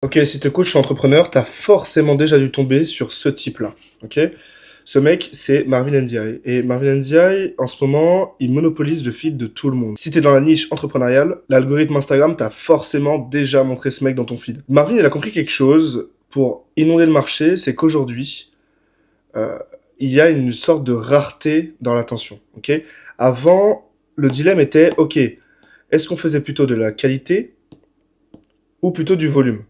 Ok, si t'es coach ou entrepreneur, t'as forcément déjà dû tomber sur ce type-là. Ok? Ce mec, c'est Marvin Ndiaye. Et Marvin Ndiaye, en ce moment, il monopolise le feed de tout le monde. Si t'es dans la niche entrepreneuriale, l'algorithme Instagram t'a forcément déjà montré ce mec dans ton feed. Marvin, il a compris quelque chose pour inonder le marché, c'est qu'aujourd'hui, euh, il y a une sorte de rareté dans l'attention. Ok? Avant, le dilemme était, ok, est-ce qu'on faisait plutôt de la qualité ou plutôt du volume?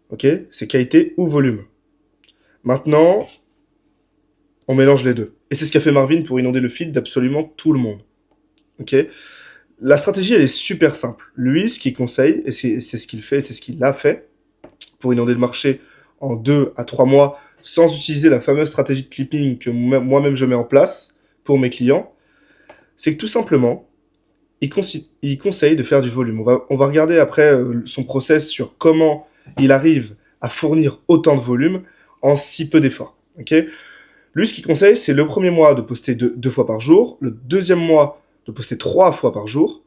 Ok? C'est qualité ou volume. Maintenant, on mélange les deux. Et c'est ce qu'a fait Marvin pour inonder le feed d'absolument tout le monde. Ok? La stratégie, elle est super simple. Lui, ce qu'il conseille, et c'est ce qu'il fait, c'est ce qu'il a fait, pour inonder le marché en 2 à 3 mois, sans utiliser la fameuse stratégie de clipping que moi-même je mets en place pour mes clients, c'est que tout simplement, il conseille de faire du volume. On va regarder après son process sur comment il arrive à fournir autant de volume en si peu d'efforts. Ok? Lui, ce qu'il conseille, c'est le premier mois de poster deux fois par jour, le deuxième mois de poster 3 fois par jour,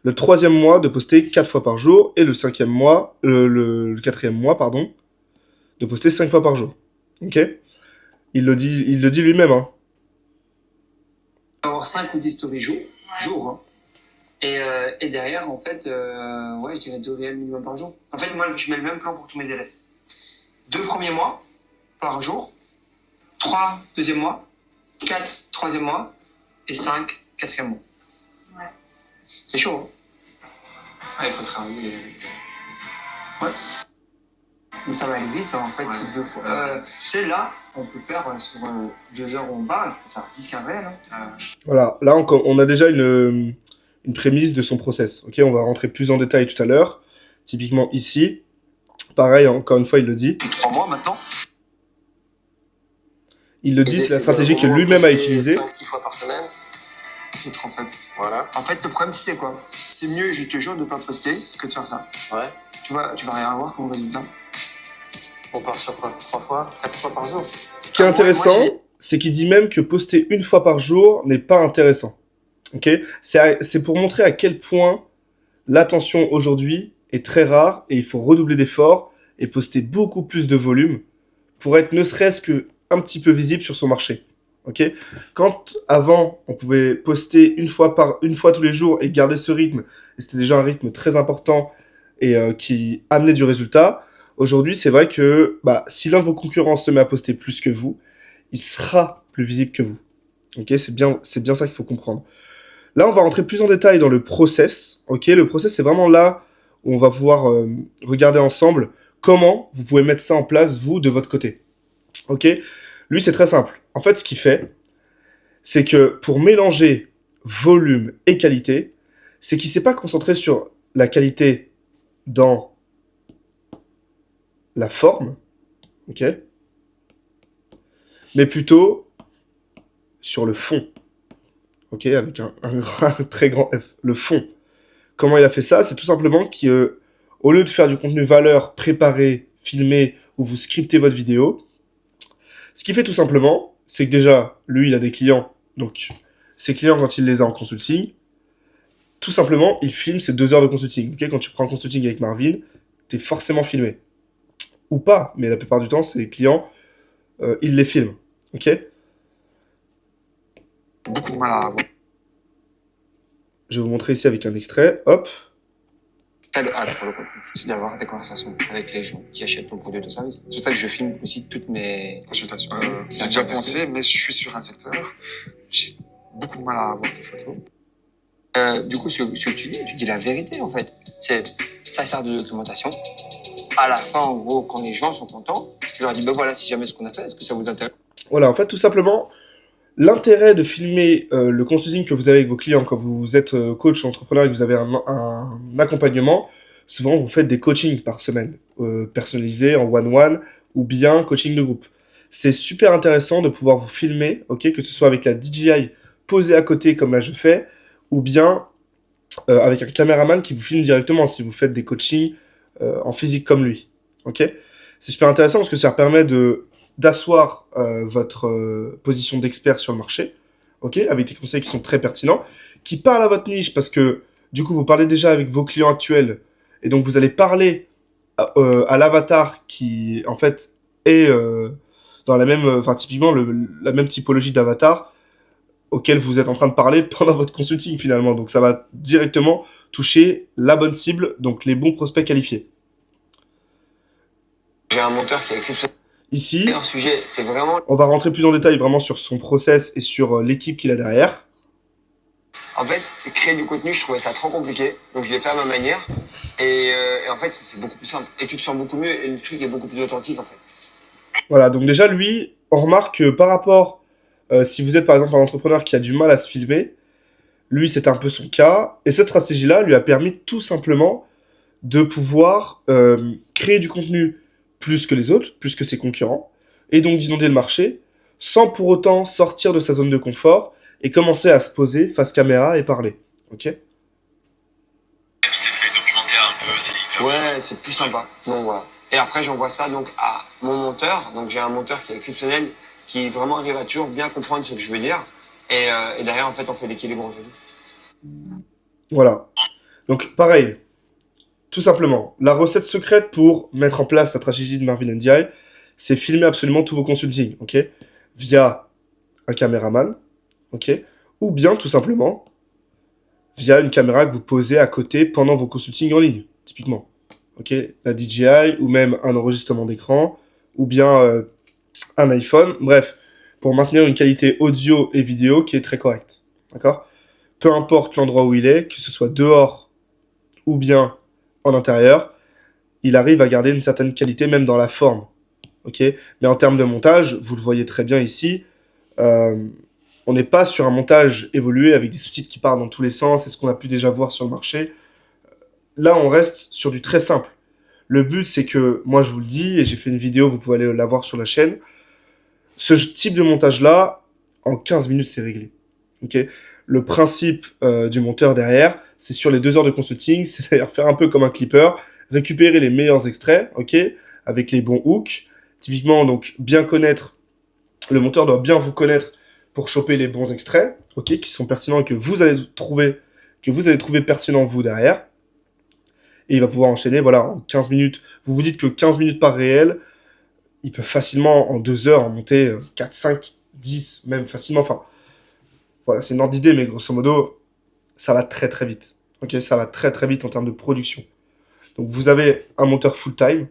le troisième mois de poster 4 fois par jour, et le quatrième mois, pardon, de poster 5 fois par jour. Ok? Il le dit lui-même, hein. Avoir 5 ou 10 stories jour hein. Et derrière, en fait, ouais, je dirais 2 réels minimum par jour. En fait, moi, je mets le même plan pour tous mes élèves. 2 premiers mois par jour, 3 deuxième mois, 4 troisième mois, et 5 quatrième mois. Ouais. C'est chaud, hein? Ouais, il faut travailler. Ouais. Mais ça va aller vite, hein, en fait, ouais. C'est 2 fois. Tu sais, là, on peut faire sur 2 heures où on parle, on peut faire 10-15 réels. Hein. Voilà, là, on a déjà une prémisse de son process. Ok, on va rentrer plus en détail tout à l'heure. Typiquement ici, pareil, encore une fois, il le dit. Depuis 3 mois maintenant. Il le dit, c'est la stratégie que lui-même a utilisée. 5-6 fois par semaine. C'est trop faible. Voilà. En fait, le problème, tu sais quoi? C'est mieux, je te jure, de pas poster que de faire ça. Ouais. Tu vas rien avoir comme résultat. On part sur quoi? 3 fois? 4 fois par jour? Ce qui est intéressant, c'est qu'il dit même que poster 1 fois par jour n'est pas intéressant. Ok? C'est pour montrer à quel point l'attention aujourd'hui est très rare et il faut redoubler d'efforts et poster beaucoup plus de volume pour être ne serait-ce que un petit peu visible sur son marché. Ok? Quand avant on pouvait poster une fois tous les jours et garder ce rythme, et c'était déjà un rythme très important et qui amenait du résultat, aujourd'hui c'est vrai que si l'un de vos concurrents se met à poster plus que vous, il sera plus visible que vous. Ok? C'est bien ça qu'il faut comprendre. Là, on va rentrer plus en détail dans le process. Ok, le process, c'est vraiment là où on va pouvoir regarder ensemble comment vous pouvez mettre ça en place, vous, de votre côté. Ok, lui, c'est très simple. En fait, ce qu'il fait, c'est que pour mélanger volume et qualité, c'est qu'il ne s'est pas concentré sur la qualité dans la forme, ok, mais plutôt sur le fond. Ok, avec un très grand F, le fond. Comment il a fait ça? C'est tout simplement qu'au lieu de faire du contenu valeur préparé, filmé, où vous scriptez votre vidéo, ce qu'il fait tout simplement, c'est que déjà, lui, il a des clients. Donc, ses clients, quand il les a en consulting, tout simplement, il filme ses 2 heures de consulting. Okay, quand tu prends un consulting avec Marvin, t'es forcément filmé. Ou pas, mais la plupart du temps, ses clients, il les filme. Ok? Beaucoup de mal à avoir. Je vais vous montrer ici avec un extrait. Hop. C'est d'avoir des conversations avec les gens qui achètent ton produit ou ton service. C'est pour ça que je filme aussi toutes mes consultations. J'ai déjà pensé, mais je suis sur un secteur. J'ai beaucoup de mal à avoir des photos. Du coup, ce que tu dis la vérité, en fait. Ça sert de documentation. À la fin, en gros, quand les gens sont contents, je leur dis, ben voilà, si jamais ce qu'on a fait, est-ce que ça vous intéresse? Voilà, en fait, tout simplement, l'intérêt de filmer le consulting que vous avez avec vos clients quand vous êtes coach ou entrepreneur et que vous avez un accompagnement, souvent vous faites des coachings par semaine, personnalisés en one-one ou bien coaching de groupe. C'est super intéressant de pouvoir vous filmer, ok, que ce soit avec la DJI posée à côté comme là je fais, ou bien avec un caméraman qui vous filme directement si vous faites des coachings en physique comme lui. Ok? C'est super intéressant parce que ça permet d'asseoir votre position d'expert sur le marché, ok, avec des conseils qui sont très pertinents, qui parlent à votre niche parce que du coup vous parlez déjà avec vos clients actuels Et donc, vous allez parler à l'avatar qui, en fait, est dans la même, enfin, typiquement, la même typologie d'avatar auquel vous êtes en train de parler pendant votre consulting, finalement. Donc, ça va directement toucher la bonne cible, donc les bons prospects qualifiés. J'ai un monteur qui est exceptionnel. Ici, Leur sujet, c'est vraiment... on va rentrer plus en détail vraiment sur son process et sur l'équipe qu'il a derrière. En fait, créer du contenu, je trouvais ça trop compliqué. Donc, je l'ai fait à ma manière. Et en fait, c'est beaucoup plus simple. Et tu te sens beaucoup mieux. Et le truc est beaucoup plus authentique, en fait. Voilà, donc déjà, lui, on remarque que par rapport, si vous êtes par exemple un entrepreneur qui a du mal à se filmer, lui, c'est un peu son cas. Et cette stratégie-là lui a permis tout simplement de pouvoir créer du contenu plus que les autres, plus que ses concurrents, et donc d'inonder le marché, sans pour autant sortir de sa zone de confort et commencer à se poser face caméra et parler. Ok ? C'est le documentaire un peu, c'est hyper Ouais, c'est plus sympa. Donc, voilà. Et après, j'envoie ça donc à mon monteur. Donc, j'ai un monteur qui est exceptionnel, qui vraiment arrive à toujours bien comprendre ce que je veux dire. Et derrière, en fait, on fait l'équilibre entre tout. Voilà. Donc, pareil, tout simplement, la recette secrète pour mettre en place la stratégie de Marvin Ndiaye, c'est filmer absolument tous vos consultings, ok ? Via un caméraman, ok ? Ou bien, tout simplement, via une caméra que vous posez à côté pendant vos consultings en ligne, typiquement. Ok ? La DJI, ou même un enregistrement d'écran, ou bien un iPhone, bref, pour maintenir une qualité audio et vidéo qui est très correcte, d'accord ? Peu importe l'endroit où il est, que ce soit dehors ou bien en intérieur, il arrive à garder une certaine qualité même dans la forme, ok ? Mais en termes de montage, vous le voyez très bien ici, on n'est pas sur un montage évolué avec des sous-titres qui partent dans tous les sens, c'est ce qu'on a pu déjà voir sur le marché. Là, on reste sur du très simple. Le but, c'est que, moi je vous le dis, et j'ai fait une vidéo, vous pouvez aller la voir sur la chaîne, ce type de montage-là, en 15 minutes, c'est réglé. Ok ? Le principe du monteur derrière, c'est sur les 2 heures de consulting, c'est d'ailleurs faire un peu comme un clipper, récupérer les meilleurs extraits, ok, avec les bons hooks. Typiquement, donc, bien connaître, le monteur doit bien vous connaître pour choper les bons extraits, ok, qui sont pertinents et que vous allez trouver pertinents vous derrière. Et il va pouvoir enchaîner, voilà, en 15 minutes. Vous vous dites que 15 minutes par réel, il peut facilement, en 2 heures, en monter 4, 5, 10, même facilement. Enfin, voilà, c'est une ordre d'idée, mais grosso modo, ça va très très vite. Ok, ça va très très vite en termes de production. Donc vous avez un monteur full-time,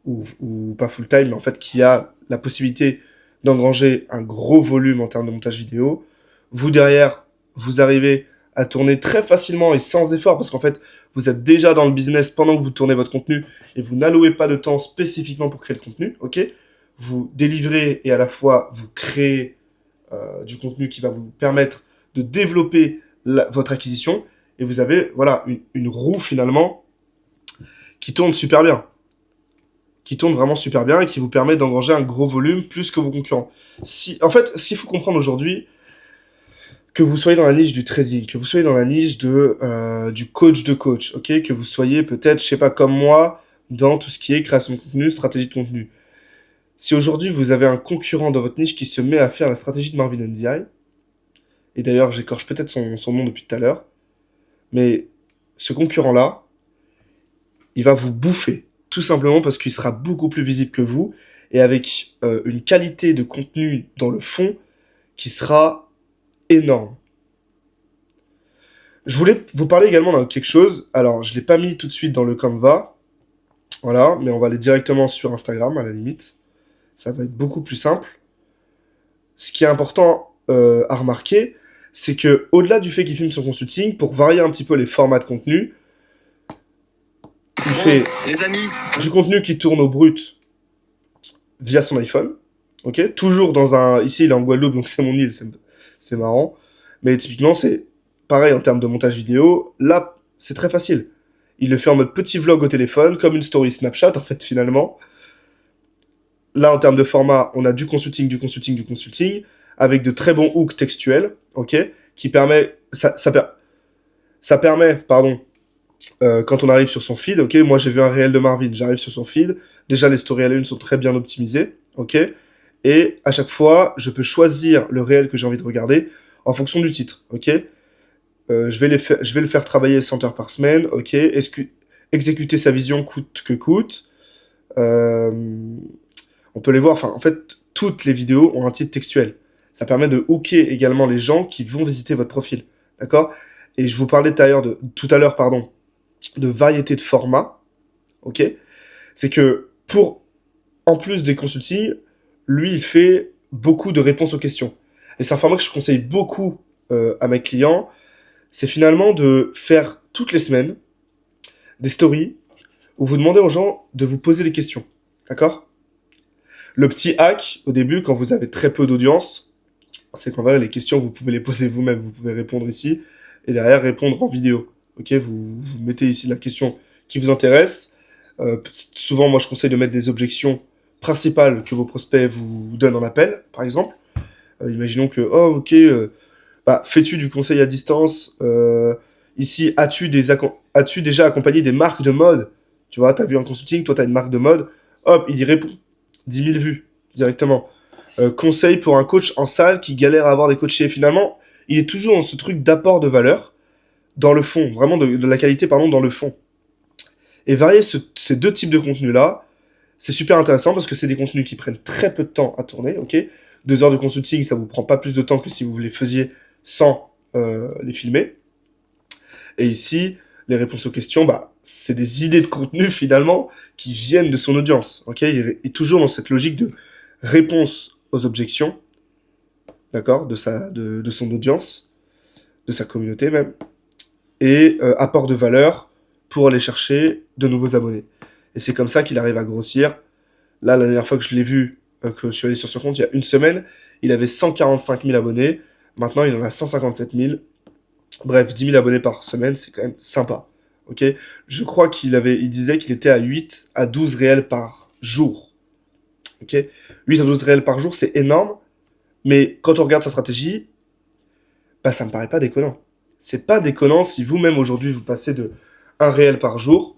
ou pas full-time, mais en fait qui a la possibilité d'engranger un gros volume en termes de montage vidéo. Vous derrière, vous arrivez à tourner très facilement et sans effort, parce qu'en fait, vous êtes déjà dans le business pendant que vous tournez votre contenu, et vous n'allouez pas de temps spécifiquement pour créer le contenu, ok ? Vous délivrez et à la fois vous créez du contenu qui va vous permettre de développer votre acquisition, et vous avez voilà une roue finalement qui tourne super bien, qui tourne vraiment super bien et qui vous permet d'engranger un gros volume plus que vos concurrents. En fait, ce qu'il faut comprendre aujourd'hui, que vous soyez dans la niche du trading, que vous soyez dans la niche du coach de coach, ok, que vous soyez peut-être, je sais pas, comme moi, dans tout ce qui est création de contenu, stratégie de contenu. Si aujourd'hui vous avez un concurrent dans votre niche qui se met à faire la stratégie de Marvin Ndiaye, et d'ailleurs j'écorche peut-être son nom depuis tout à l'heure, mais ce concurrent-là, il va vous bouffer, tout simplement parce qu'il sera beaucoup plus visible que vous, et avec une qualité de contenu dans le fond qui sera énorme. Je voulais vous parler également de quelque chose, alors je ne l'ai pas mis tout de suite dans le Canva, voilà, mais on va aller directement sur Instagram à la limite, ça va être beaucoup plus simple. Ce qui est important à remarquer, c'est que au-delà du fait qu'il filme son consulting, pour varier un petit peu les formats de contenu, il fait Les amis, du contenu qui tourne au brut via son iPhone, ok, toujours dans un... Ici, il est en Guadeloupe, donc c'est mon île, c'est marrant. Mais typiquement, c'est pareil en termes de montage vidéo. Là, c'est très facile. Il le fait en mode petit vlog au téléphone, comme une story Snapchat, en fait, finalement. Là, en termes de format, on a du consulting, avec de très bons hooks textuels, ok, qui permet... Ça permet, pardon, quand on arrive sur son feed, ok, moi j'ai vu un réel de Marvin, j'arrive sur son feed, déjà les stories à la une sont très bien optimisées, ok, et à chaque fois, je peux choisir le réel que j'ai envie de regarder en fonction du titre, ok, je vais le faire travailler 100 heures par semaine, ok, exécuter sa vision coûte que coûte. On peut les voir, enfin, en fait, toutes les vidéos ont un titre textuel. Ça permet de hooker également les gens qui vont visiter votre profil, d'accord? Et je vous parlais tout à l'heure, de variété de formats, ok? C'est que en plus des consultings, lui, il fait beaucoup de réponses aux questions. Et c'est un format que je conseille beaucoup à mes clients, c'est finalement de faire toutes les semaines des stories où vous demandez aux gens de vous poser des questions, d'accord? Le petit hack, au début, quand vous avez très peu d'audience, c'est qu'en vrai, les questions, vous pouvez les poser vous-même, vous pouvez répondre ici, et derrière, répondre en vidéo. Ok, vous mettez ici la question qui vous intéresse. Souvent, moi, je conseille de mettre des objections principales que vos prospects vous donnent en appel, par exemple. Imaginons que, oh, ok, fais-tu du conseil à distance ici, as-tu déjà accompagné des marques de mode? Tu vois, tu as vu un consulting, toi, tu as une marque de mode, hop, il y répond. 10 000 vues, directement. Conseil pour un coach en salle qui galère à avoir des coachés. Finalement, il est toujours dans ce truc d'apport de valeur, dans le fond, vraiment de la qualité, pardon, dans le fond. Et varier ces deux types de contenus-là, c'est super intéressant parce que c'est des contenus qui prennent très peu de temps à tourner, ok? 2 heures de consulting, ça vous prend pas plus de temps que si vous les faisiez sans les filmer. Et ici, les réponses aux questions, c'est des idées de contenu finalement qui viennent de son audience, ok? Il est toujours dans cette logique de réponse aux objections, d'accord, de son audience, de sa communauté même, et apport de valeur pour aller chercher de nouveaux abonnés. Et c'est comme ça qu'il arrive à grossir. Là, la dernière fois que je l'ai vu, que je suis allé sur son compte, il y a une semaine, il avait 145 000 abonnés. Maintenant, il en a 157 000. Bref, 10 000 abonnés par semaine, c'est quand même sympa. Ok, je crois il disait qu'il était à 8 à 12 réels par jour. Ok, 8 à 12 réels par jour, c'est énorme. Mais quand on regarde sa stratégie, ça me paraît pas déconnant. C'est pas déconnant si vous-même aujourd'hui vous passez de 1 réel par jour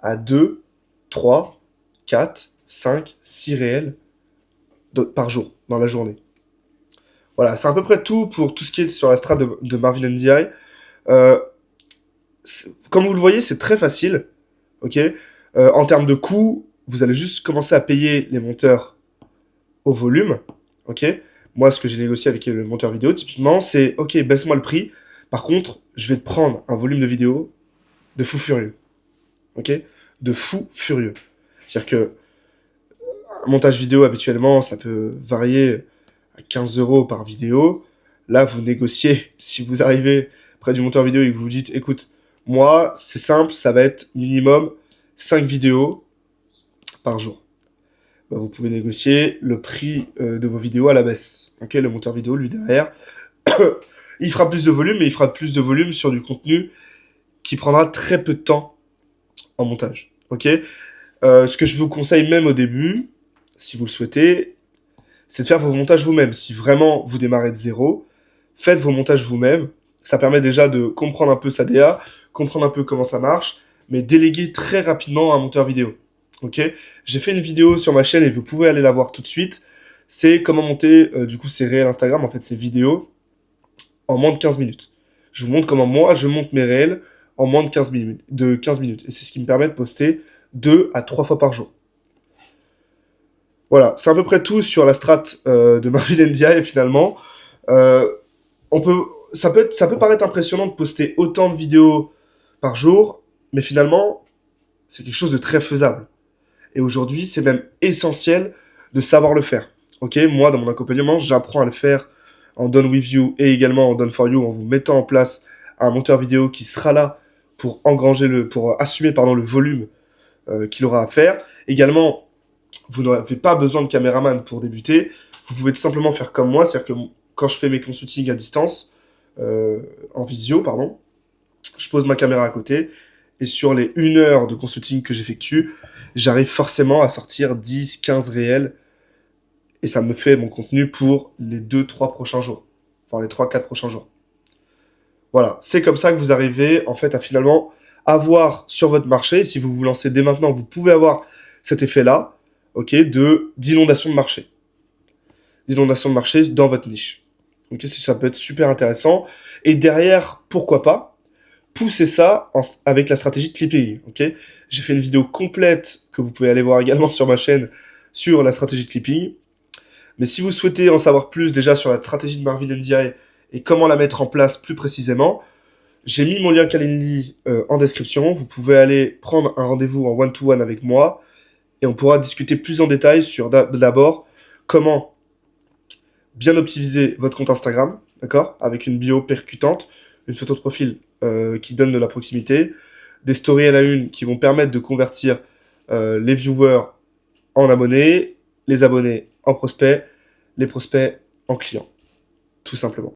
à 2, 3, 4, 5, 6 réels par jour dans la journée. Voilà, c'est à peu près tout pour tout ce qui est sur la strat de Marvin NDI. Comme vous le voyez, c'est très facile. Ok. En termes de coûts, vous allez juste commencer à payer les monteurs au volume. Ok. Moi, ce que j'ai négocié avec le monteur vidéo, typiquement, c'est ok, baisse-moi le prix. Par contre, je vais te prendre un volume de vidéo de fou furieux. Ok. De fou furieux. C'est-à-dire que un montage vidéo, habituellement, ça peut varier à 15 € par vidéo. Là, vous négociez. Si vous arrivez près du monteur vidéo et que vous dites, écoute, moi, c'est simple, ça va être minimum 5 vidéos par jour. Vous pouvez négocier le prix de vos vidéos à la baisse. Ok, le monteur vidéo, lui, derrière, il fera plus de volume, mais il fera plus de volume sur du contenu qui prendra très peu de temps en montage. Ok. Ce que je vous conseille même au début, si vous le souhaitez, c'est de faire vos montages vous-même. Si vraiment vous démarrez de zéro, faites vos montages vous-même. Ça permet déjà de comprendre un peu sa DA, comprendre un peu comment ça marche, mais déléguer très rapidement un monteur vidéo. Ok, j'ai fait une vidéo sur ma chaîne et vous pouvez aller la voir tout de suite. C'est comment monter, du coup, ces réels Instagram, en fait, ces vidéos, en moins de 15 minutes. Je vous montre comment moi, je monte mes réels en moins de 15 minutes. Et c'est ce qui me permet de poster 2 à 3 fois par jour. Voilà, c'est à peu près tout sur la strat de Marvin NDI, finalement. Ça peut paraître impressionnant de poster autant de vidéos par jour, mais finalement, c'est quelque chose de très faisable. Et aujourd'hui, c'est même essentiel de savoir le faire. Ok, moi, dans mon accompagnement, j'apprends à le faire en Done With You et également en Done For You en vous mettant en place un monteur vidéo qui sera là pour assumer le volume qu'il aura à faire. Également, vous n'avez pas besoin de caméraman pour débuter. Vous pouvez tout simplement faire comme moi, c'est-à-dire que quand je fais mes consultings à distance, en visio, je pose ma caméra à côté et sur les 1 heure de consulting que j'effectue, j'arrive forcément à sortir 10, 15 réels et ça me fait mon contenu pour les 2-3 prochains jours, enfin les 3-4 prochains jours. Voilà, c'est comme ça que vous arrivez en fait à finalement avoir sur votre marché, si vous vous lancez dès maintenant, vous pouvez avoir cet effet-là, ok, d'inondation de marché. D'inondation de marché dans votre niche. Ok, ça peut être super intéressant. Et derrière, pourquoi pas pousser ça avec la stratégie de clipping, ok? J'ai fait une vidéo complète que vous pouvez aller voir également sur ma chaîne sur la stratégie de clipping. Mais si vous souhaitez en savoir plus déjà sur la stratégie de Marvin Ndiaye et comment la mettre en place plus précisément, j'ai mis mon lien Calendly en description. Vous pouvez aller prendre un rendez-vous en one-to-one avec moi et on pourra discuter plus en détail sur d'abord comment bien optimiser votre compte Instagram, d'accord, avec une bio percutante, une photo de profil qui donne de la proximité, des stories à la une qui vont permettre de convertir les viewers en abonnés, les abonnés en prospects, les prospects en clients, tout simplement.